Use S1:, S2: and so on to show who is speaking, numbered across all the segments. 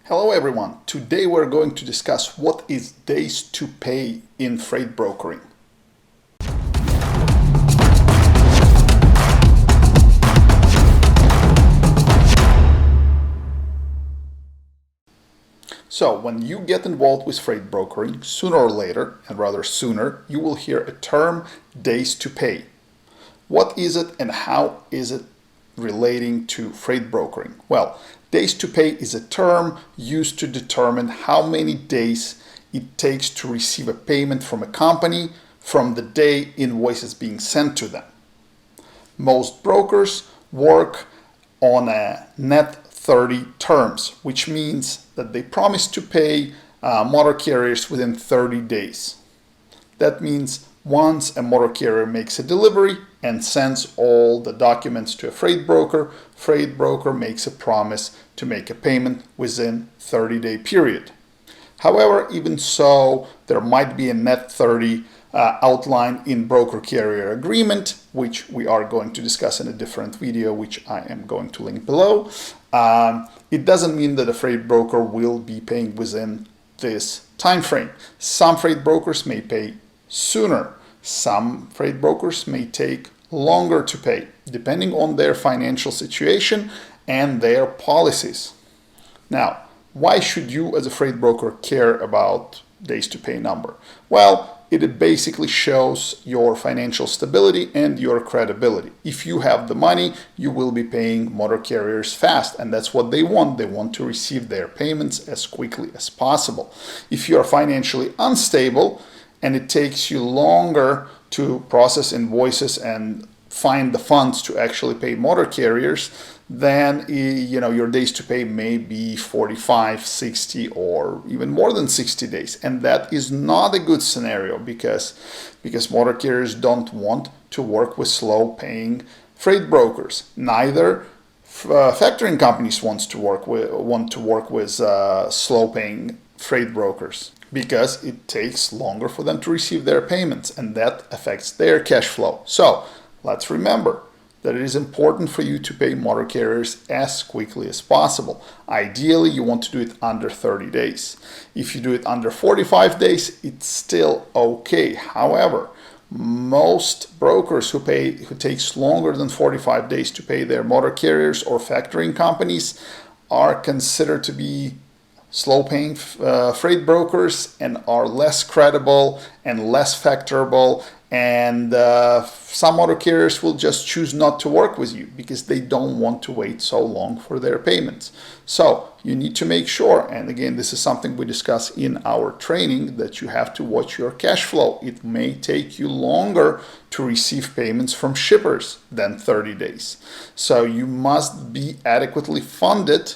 S1: Hello everyone, today we're going to discuss what is days to pay in freight brokering. So when you get involved with freight brokering, sooner or later, and rather sooner, you will hear a term days to pay. What is it and how is it relating to freight brokering? Well, days to pay is a term used to determine how many days it takes to receive a payment from a company from the day invoice is being sent to them. Most brokers work on a net 30 terms, which means that they promise to pay motor carriers within 30 days. That means once a motor carrier makes a delivery and sends all the documents to a freight broker makes a promise to make a payment within 30-day period. However, even so, there might be a net 30 outline in broker carrier agreement, which we are going to discuss in a different video, which I am going to link below. It doesn't mean that a freight broker will be paying within this time frame. Some freight brokers may pay sooner. Some freight brokers may take longer to pay, depending on their financial situation and their policies. Now, why should you as a freight broker care about days to pay number? Well, it basically shows your financial stability and your credibility. If you have the money, you will be paying motor carriers fast, and that's what they want. They want to receive their payments as quickly as possible. If you are financially unstable and it takes you longer to process invoices and find the funds to actually pay motor carriers, then your days to pay may be 45, 60, or even more than 60 days. And that is not a good scenario because motor carriers don't want to work with slow paying freight brokers. Neither factoring companies want to work with slow paying freight brokers, because it takes longer for them to receive their payments, and that affects their cash flow. So let's remember that it is important for you to pay motor carriers as quickly as possible. Ideally, you want to do it under 30 days. If you do it under 45 days, it's still okay. However, most brokers who takes longer than 45 days to pay their motor carriers or factoring companies are considered to be slow-paying freight brokers and are less credible and less factorable, and some motor carriers will just choose not to work with you because they don't want to wait so long for their payments. So you need to make sure, and again, this is something we discuss in our training, that you have to watch your cash flow. It may take you longer to receive payments from shippers than 30 days. So you must be adequately funded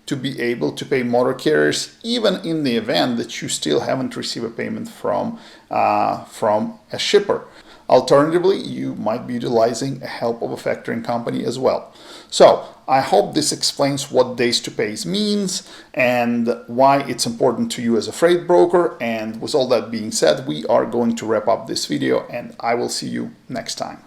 S1: to be able to pay motor carriers, even in the event that you still haven't received a payment from a shipper. Alternatively, you might be utilizing the help of a factoring company as well. So I hope this explains what days to pay means and why it's important to you as a freight broker. And with all that being said, we are going to wrap up this video, and I will see you next time.